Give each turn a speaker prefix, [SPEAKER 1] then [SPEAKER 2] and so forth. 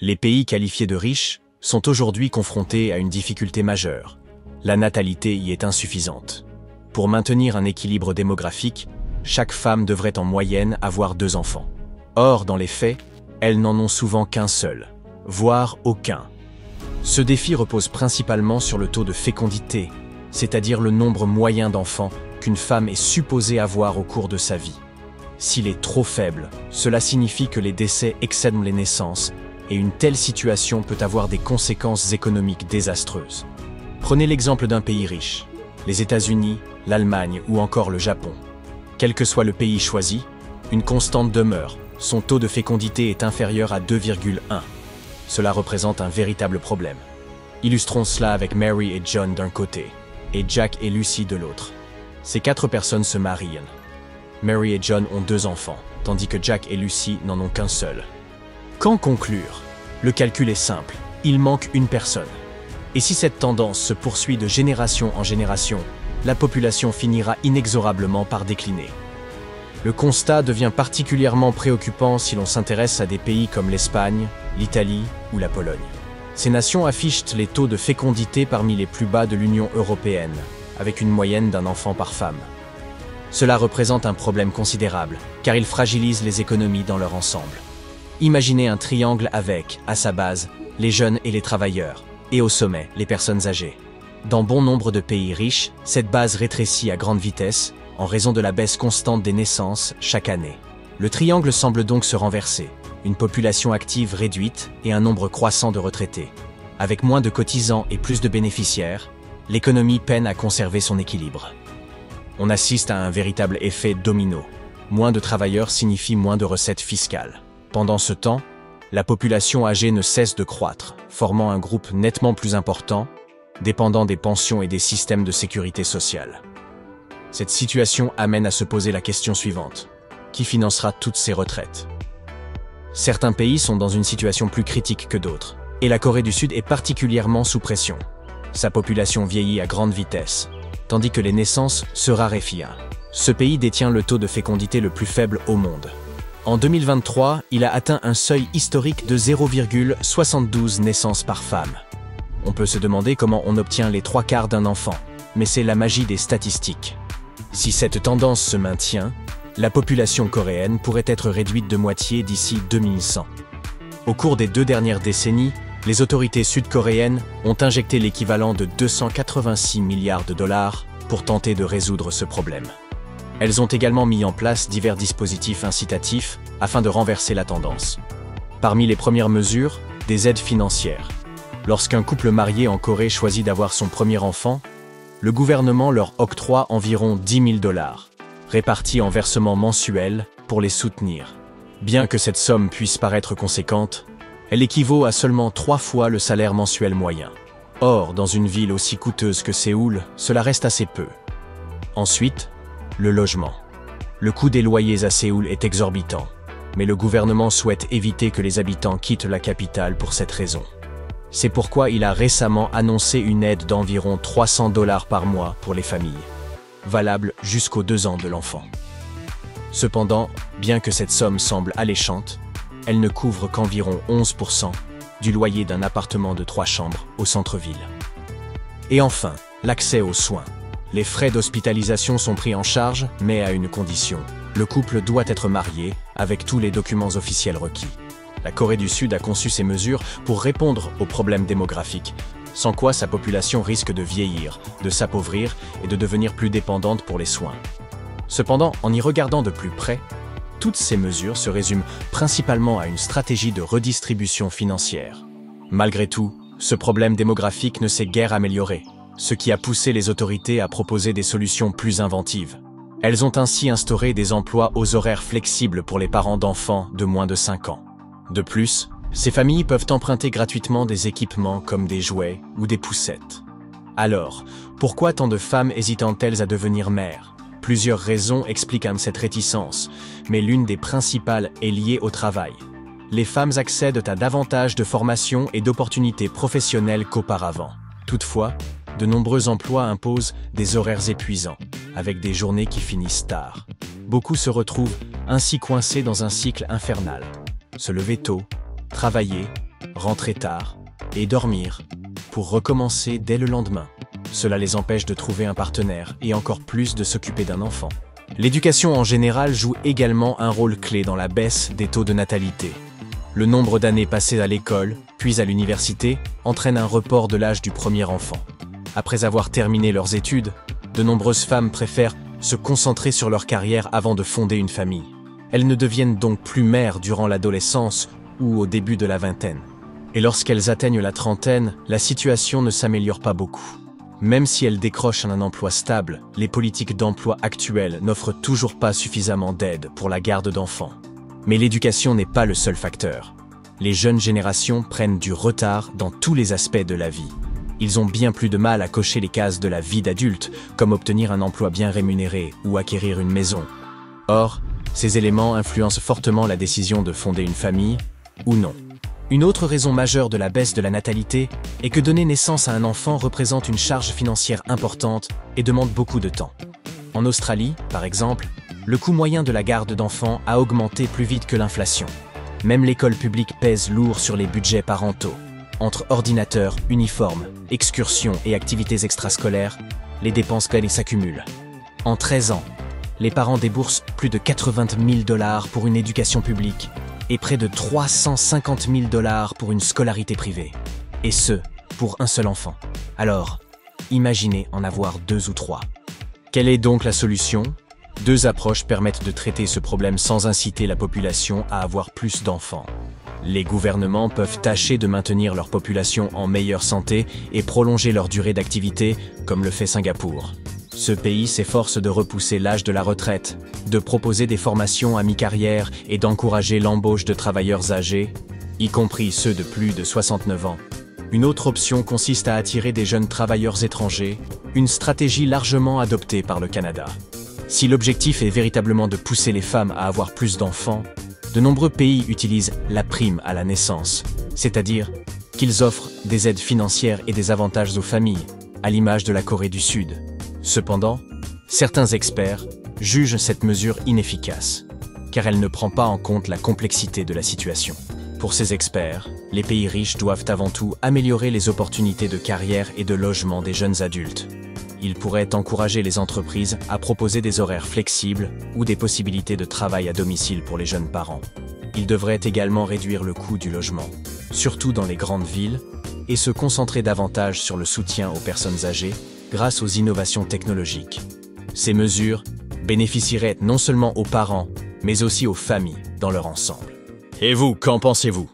[SPEAKER 1] Les pays qualifiés de riches sont aujourd'hui confrontés à une difficulté majeure. La natalité y est insuffisante. Pour maintenir un équilibre démographique, chaque femme devrait en moyenne avoir 2 enfants. Or, dans les faits, elles n'en ont souvent qu'un seul, voire aucun. Ce défi repose principalement sur le taux de fécondité, c'est-à-dire le nombre moyen d'enfants qu'une femme est supposée avoir au cours de sa vie. S'il est trop faible, cela signifie que les décès excèdent les naissances, et une telle situation peut avoir des conséquences économiques désastreuses. Prenez l'exemple d'un pays riche, les États-Unis, l'Allemagne ou encore le Japon. Quel que soit le pays choisi, une constante demeure, son taux de fécondité est inférieur à 2,1. Cela représente un véritable problème. Illustrons cela avec Mary et John d'un côté, et Jack et Lucy de l'autre. Ces 4 personnes se marient. Mary et John ont 2 enfants, tandis que Jack et Lucy n'en ont qu'un seul. Qu'en conclure? Le calcul est simple, il manque une personne. Et si cette tendance se poursuit de génération en génération, la population finira inexorablement par décliner. Le constat devient particulièrement préoccupant si l'on s'intéresse à des pays comme l'Espagne, l'Italie ou la Pologne. Ces nations affichent les taux de fécondité parmi les plus bas de l'Union européenne, avec une moyenne d'un enfant par femme. Cela représente un problème considérable, car il fragilise les économies dans leur ensemble. Imaginez un triangle avec, à sa base, les jeunes et les travailleurs, et au sommet, les personnes âgées. Dans bon nombre de pays riches, cette base rétrécit à grande vitesse, en raison de la baisse constante des naissances chaque année. Le triangle semble donc se renverser, une population active réduite et un nombre croissant de retraités. Avec moins de cotisants et plus de bénéficiaires, l'économie peine à conserver son équilibre. On assiste à un véritable effet domino. Moins de travailleurs signifie moins de recettes fiscales. Pendant ce temps, la population âgée ne cesse de croître, formant un groupe nettement plus important, dépendant des pensions et des systèmes de sécurité sociale. Cette situation amène à se poser la question suivante. Qui financera toutes ces retraites? Certains pays sont dans une situation plus critique que d'autres, et la Corée du Sud est particulièrement sous pression. Sa population vieillit à grande vitesse, tandis que les naissances se raréfient. Ce pays détient le taux de fécondité le plus faible au monde. En 2023, il a atteint un seuil historique de 0,72 naissances par femme. On peut se demander comment on obtient les 3/4 d'un enfant, mais c'est la magie des statistiques. Si cette tendance se maintient, la population coréenne pourrait être réduite de moitié d'ici 2100. Au cours des 2 dernières décennies, les autorités sud-coréennes ont injecté l'équivalent de 286 milliards de dollars pour tenter de résoudre ce problème. Elles ont également mis en place divers dispositifs incitatifs afin de renverser la tendance. Parmi les premières mesures, des aides financières. Lorsqu'un couple marié en Corée choisit d'avoir son premier enfant, le gouvernement leur octroie environ 10 000 dollars, répartis en versements mensuels pour les soutenir. Bien que cette somme puisse paraître conséquente, elle équivaut à seulement 3 fois le salaire mensuel moyen. Or, dans une ville aussi coûteuse que Séoul, cela reste assez peu. Ensuite, le logement. Le coût des loyers à Séoul est exorbitant, mais le gouvernement souhaite éviter que les habitants quittent la capitale pour cette raison. C'est pourquoi il a récemment annoncé une aide d'environ 300 dollars par mois pour les familles, valable jusqu'aux 2 ans de l'enfant. Cependant, bien que cette somme semble alléchante, elle ne couvre qu'environ 11% du loyer d'un appartement de 3 chambres au centre-ville. Et enfin, l'accès aux soins. Les frais d'hospitalisation sont pris en charge, mais à une condition. Le couple doit être marié, avec tous les documents officiels requis. La Corée du Sud a conçu ces mesures pour répondre aux problèmes démographiques, sans quoi sa population risque de vieillir, de s'appauvrir et de devenir plus dépendante pour les soins. Cependant, en y regardant de plus près, toutes ces mesures se résument principalement à une stratégie de redistribution financière. Malgré tout, ce problème démographique ne s'est guère amélioré, ce qui a poussé les autorités à proposer des solutions plus inventives. Elles ont ainsi instauré des emplois aux horaires flexibles pour les parents d'enfants de moins de 5 ans. De plus, ces familles peuvent emprunter gratuitement des équipements comme des jouets ou des poussettes. Alors, pourquoi tant de femmes hésitent-elles à devenir mères? Plusieurs raisons expliquent cette réticence, mais l'une des principales est liée au travail. Les femmes accèdent à davantage de formations et d'opportunités professionnelles qu'auparavant. Toutefois, de nombreux emplois imposent des horaires épuisants, avec des journées qui finissent tard. Beaucoup se retrouvent ainsi coincés dans un cycle infernal. Se lever tôt, travailler, rentrer tard et dormir pour recommencer dès le lendemain. Cela les empêche de trouver un partenaire et encore plus de s'occuper d'un enfant. L'éducation en général joue également un rôle clé dans la baisse des taux de natalité. Le nombre d'années passées à l'école, puis à l'université, entraîne un report de l'âge du premier enfant. Après avoir terminé leurs études, de nombreuses femmes préfèrent se concentrer sur leur carrière avant de fonder une famille. Elles ne deviennent donc plus mères durant l'adolescence ou au début de la vingtaine. Et lorsqu'elles atteignent la trentaine, la situation ne s'améliore pas beaucoup. Même si elles décrochent un emploi stable, les politiques d'emploi actuelles n'offrent toujours pas suffisamment d'aide pour la garde d'enfants. Mais l'éducation n'est pas le seul facteur. Les jeunes générations prennent du retard dans tous les aspects de la vie. Ils ont bien plus de mal à cocher les cases de la vie d'adulte, comme obtenir un emploi bien rémunéré ou acquérir une maison. Or, ces éléments influencent fortement la décision de fonder une famille ou non. Une autre raison majeure de la baisse de la natalité est que donner naissance à un enfant représente une charge financière importante et demande beaucoup de temps. En Australie, par exemple, le coût moyen de la garde d'enfants a augmenté plus vite que l'inflation. Même l'école publique pèse lourd sur les budgets parentaux. Entre ordinateurs, uniformes, excursions et activités extrascolaires, les dépenses s'accumulent. En 13 ans, les parents déboursent plus de 80 000 $ pour une éducation publique et près de 350 000 $ pour une scolarité privée. Et ce, pour un seul enfant. Alors, imaginez en avoir 2 ou 3. Quelle est donc la solution ? 2 approches permettent de traiter ce problème sans inciter la population à avoir plus d'enfants. Les gouvernements peuvent tâcher de maintenir leur population en meilleure santé et prolonger leur durée d'activité, comme le fait Singapour. Ce pays s'efforce de repousser l'âge de la retraite, de proposer des formations à mi-carrière et d'encourager l'embauche de travailleurs âgés, y compris ceux de plus de 69 ans. Une autre option consiste à attirer des jeunes travailleurs étrangers, une stratégie largement adoptée par le Canada. Si l'objectif est véritablement de pousser les femmes à avoir plus d'enfants, de nombreux pays utilisent la prime à la naissance, c'est-à-dire qu'ils offrent des aides financières et des avantages aux familles, à l'image de la Corée du Sud. Cependant, certains experts jugent cette mesure inefficace, car elle ne prend pas en compte la complexité de la situation. Pour ces experts, les pays riches doivent avant tout améliorer les opportunités de carrière et de logement des jeunes adultes. Ils pourraient encourager les entreprises à proposer des horaires flexibles ou des possibilités de travail à domicile pour les jeunes parents. Ils devraient également réduire le coût du logement, surtout dans les grandes villes, et se concentrer davantage sur le soutien aux personnes âgées grâce aux innovations technologiques. Ces mesures bénéficieraient non seulement aux parents, mais aussi aux familles dans leur ensemble. Et vous, qu'en pensez-vous ?